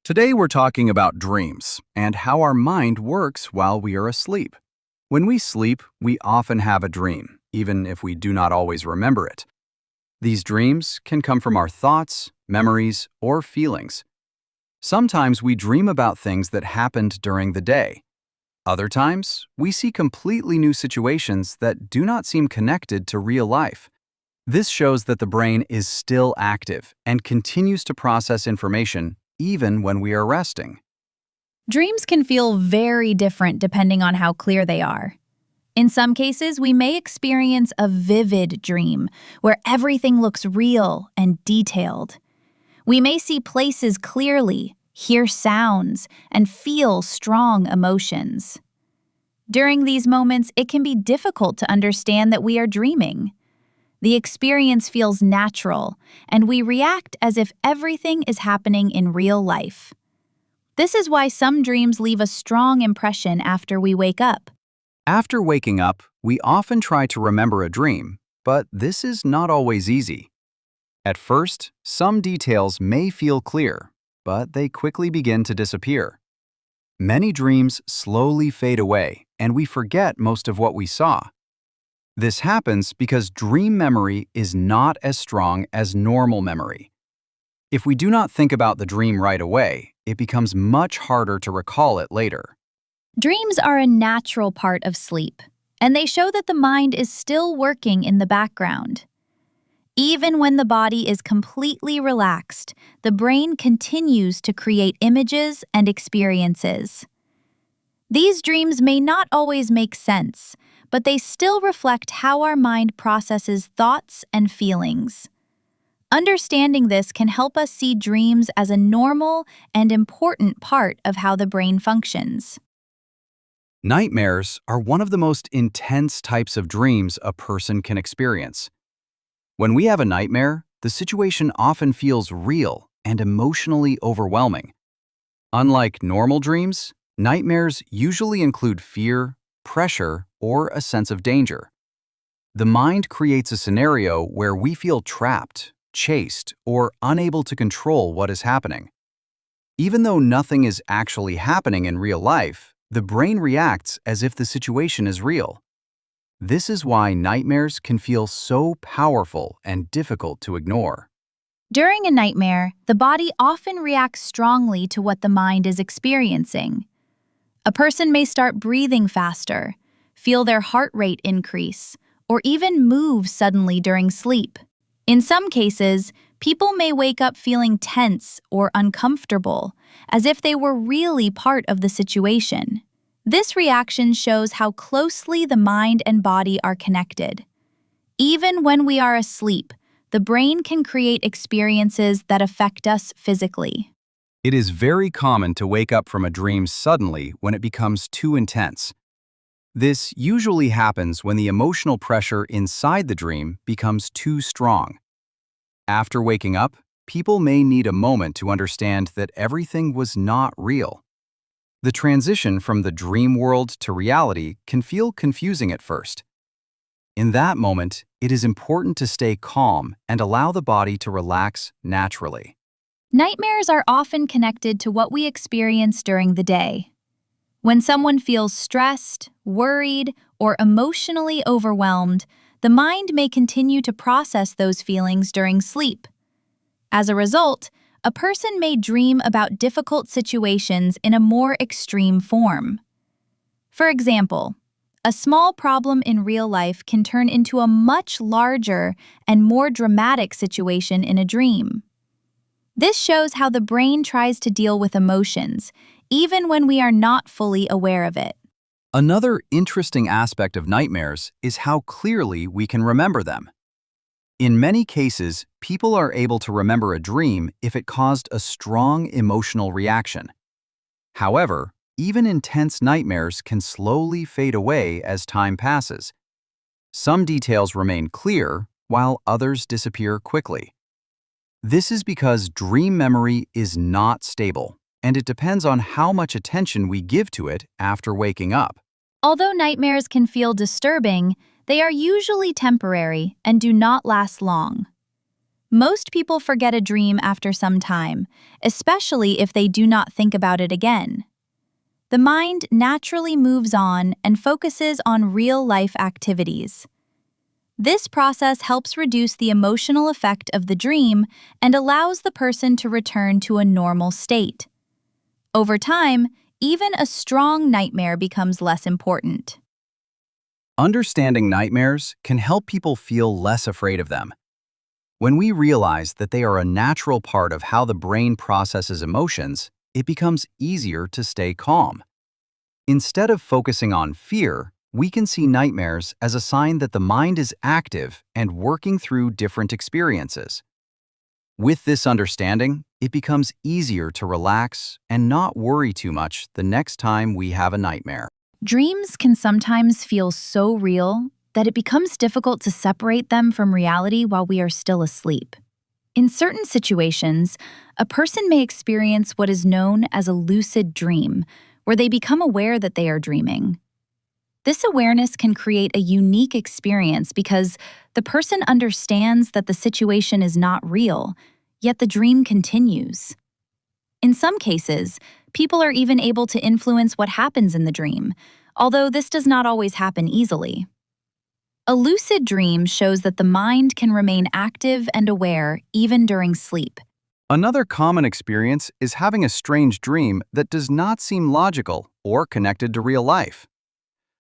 Today we're talking about dreams and how our mind works while we are asleep. When we sleep, we often have a dream, even if we do not always remember it. These dreams can come from our thoughts, memories, or feelings. Sometimes we dream about things that happened during the day. Other times, we see completely new situations that do not seem connected to real life. This shows that the brain is still active and continues to process information even when we are resting. Dreams can feel very different depending on how clear they are. In some cases, we may experience a vivid dream where everything looks real and detailed. We may see places clearly, hear sounds, and feel strong emotions. During these moments, it can be difficult to understand that we are dreaming. The experience feels natural, and we react as if everything is happening in real life. This is why some dreams leave a strong impression after we wake up. After waking up, we often try to remember a dream, but this is not always easy. At first, some details may feel clear, but they quickly begin to disappear. Many dreams slowly fade away, and we forget most of what we saw. This happens because dream memory is not as strong as normal memory. If we do not think about the dream right away, it becomes much harder to recall it later. Dreams are a natural part of sleep, and they show that the mind is still working in the background. Even when the body is completely relaxed, the brain continues to create images and experiences. These dreams may not always make sense, but they still reflect how our mind processes thoughts and feelings. Understanding this can help us see dreams as a normal and important part of how the brain functions. Nightmares are one of the most intense types of dreams a person can experience. When we have a nightmare, the situation often feels real and emotionally overwhelming. Unlike normal dreams, nightmares usually include fear, pressure, or a sense of danger. The mind creates a scenario where we feel trapped, chased, or unable to control what is happening. Even though nothing is actually happening in real life, the brain reacts as if the situation is real. This is why nightmares can feel so powerful and difficult to ignore. During a nightmare, the body often reacts strongly to what the mind is experiencing. A person may start breathing faster, feel their heart rate increase, or even move suddenly during sleep. In some cases, people may wake up feeling tense or uncomfortable, as if they were really part of the situation. This reaction shows how closely the mind and body are connected. Even when we are asleep, the brain can create experiences that affect us physically. It is very common to wake up from a dream suddenly when it becomes too intense. This usually happens when the emotional pressure inside the dream becomes too strong. After waking up, people may need a moment to understand that everything was not real. The transition from the dream world to reality can feel confusing at first. In that moment, it is important to stay calm and allow the body to relax naturally. Nightmares are often connected to what we experience during the day. When someone feels stressed, worried, or emotionally overwhelmed, the mind may continue to process those feelings during sleep. As a result, a person may dream about difficult situations in a more extreme form. For example, a small problem in real life can turn into a much larger and more dramatic situation in a dream. This shows how the brain tries to deal with emotions, even when we are not fully aware of it. Another interesting aspect of nightmares is how clearly we can remember them. In many cases, people are able to remember a dream if it caused a strong emotional reaction. However, even intense nightmares can slowly fade away as time passes. Some details remain clear, while others disappear quickly. This is because dream memory is not stable, and it depends on how much attention we give to it after waking up. Although nightmares can feel disturbing, they are usually temporary and do not last long. Most people forget a dream after some time, especially if they do not think about it again. The mind naturally moves on and focuses on real-life activities. This process helps reduce the emotional effect of the dream and allows the person to return to a normal state. Over time, even a strong nightmare becomes less important. Understanding nightmares can help people feel less afraid of them. When we realize that they are a natural part of how the brain processes emotions, it becomes easier to stay calm. Instead of focusing on fear, we can see nightmares as a sign that the mind is active and working through different experiences. With this understanding, it becomes easier to relax and not worry too much the next time we have a nightmare. Dreams can sometimes feel so real that it becomes difficult to separate them from reality while we are still asleep. In certain situations, a person may experience what is known as a lucid dream, where they become aware that they are dreaming. This awareness can create a unique experience because the person understands that the situation is not real, yet the dream continues. In some cases, people are even able to influence what happens in the dream, although this does not always happen easily. A lucid dream shows that the mind can remain active and aware even during sleep. Another common experience is having a strange dream that does not seem logical or connected to real life.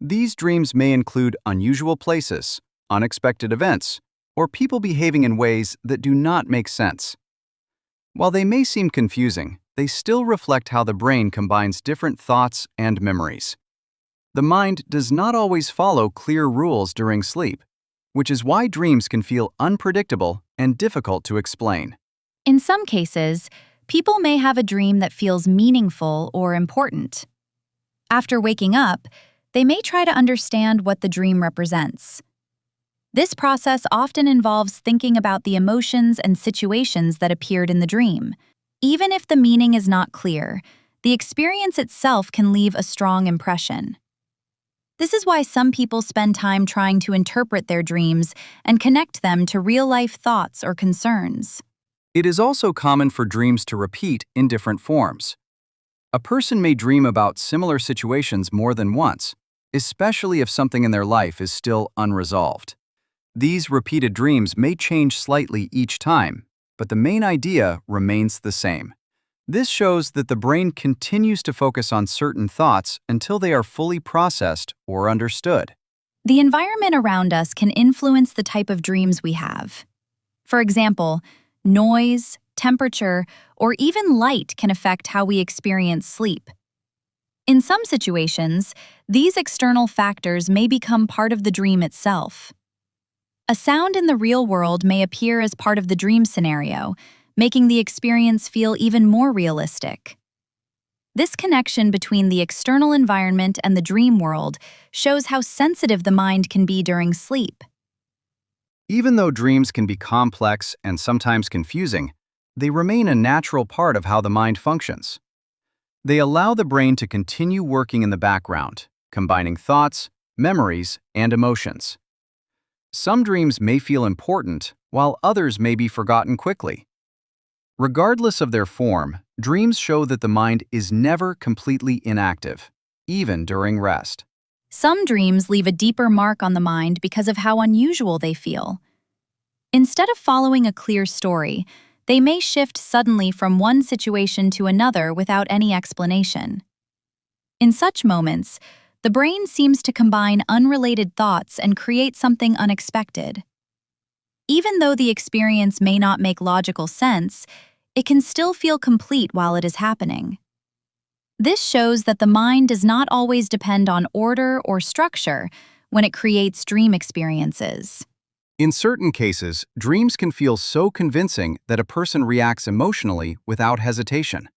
These dreams may include unusual places, unexpected events, or people behaving in ways that do not make sense. While they may seem confusing, they still reflect how the brain combines different thoughts and memories. The mind does not always follow clear rules during sleep, which is why dreams can feel unpredictable and difficult to explain. In some cases, people may have a dream that feels meaningful or important. After waking up, they may try to understand what the dream represents. This process often involves thinking about the emotions and situations that appeared in the dream. Even if the meaning is not clear, the experience itself can leave a strong impression. This is why some people spend time trying to interpret their dreams and connect them to real-life thoughts or concerns. It is also common for dreams to repeat in different forms. A person may dream about similar situations more than once, especially if something in their life is still unresolved. These repeated dreams may change slightly each time, but the main idea remains the same. This shows that the brain continues to focus on certain thoughts until they are fully processed or understood. The environment around us can influence the type of dreams we have. For example, noise, temperature, or even light can affect how we experience sleep. In some situations, these external factors may become part of the dream itself. A sound in the real world may appear as part of the dream scenario, making the experience feel even more realistic. This connection between the external environment and the dream world shows how sensitive the mind can be during sleep. Even though dreams can be complex and sometimes confusing, they remain a natural part of how the mind functions. They allow the brain to continue working in the background, combining thoughts, memories, and emotions. Some dreams may feel important, while others may be forgotten quickly. Regardless of their form, dreams show that the mind is never completely inactive, even during rest. Some dreams leave a deeper mark on the mind because of how unusual they feel. Instead of following a clear story, they may shift suddenly from one situation to another without any explanation. In such moments, the brain seems to combine unrelated thoughts and create something unexpected. Even though the experience may not make logical sense, it can still feel complete while it is happening. This shows that the mind does not always depend on order or structure when it creates dream experiences. In certain cases, dreams can feel so convincing that a person reacts emotionally without hesitation.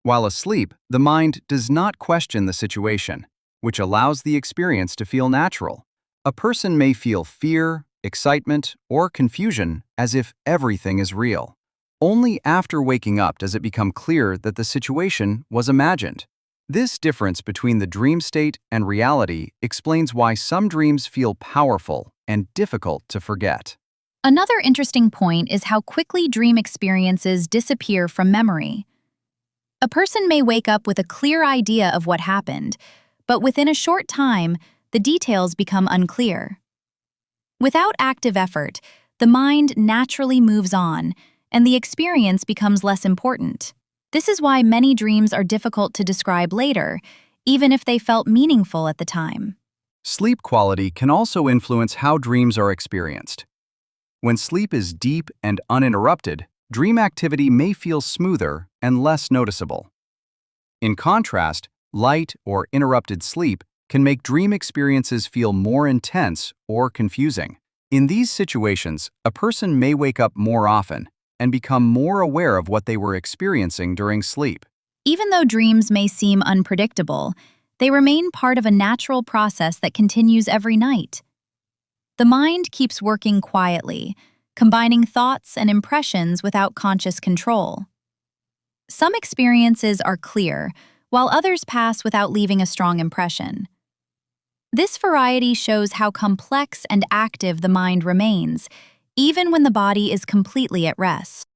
While asleep, the mind does not question the situation, which allows the experience to feel natural. A person may feel fear, excitement, or confusion as if everything is real. Only after waking up does it become clear that the situation was imagined. This difference between the dream state and reality explains why some dreams feel powerful and difficult to forget. Another interesting point is how quickly dream experiences disappear from memory. A person may wake up with a clear idea of what happened, but within a short time, the details become unclear. Without active effort, the mind naturally moves on, and the experience becomes less important. This is why many dreams are difficult to describe later, even if they felt meaningful at the time. Sleep quality can also influence how dreams are experienced. When sleep is deep and uninterrupted, dream activity may feel smoother and less noticeable. In contrast, light or interrupted sleep can make dream experiences feel more intense or confusing. In these situations, a person may wake up more often and become more aware of what they were experiencing during sleep. Even though dreams may seem unpredictable, they remain part of a natural process that continues every night. The mind keeps working quietly, combining thoughts and impressions without conscious control. Some experiences are clear, while others pass without leaving a strong impression. This variety shows how complex and active the mind remains, even when the body is completely at rest.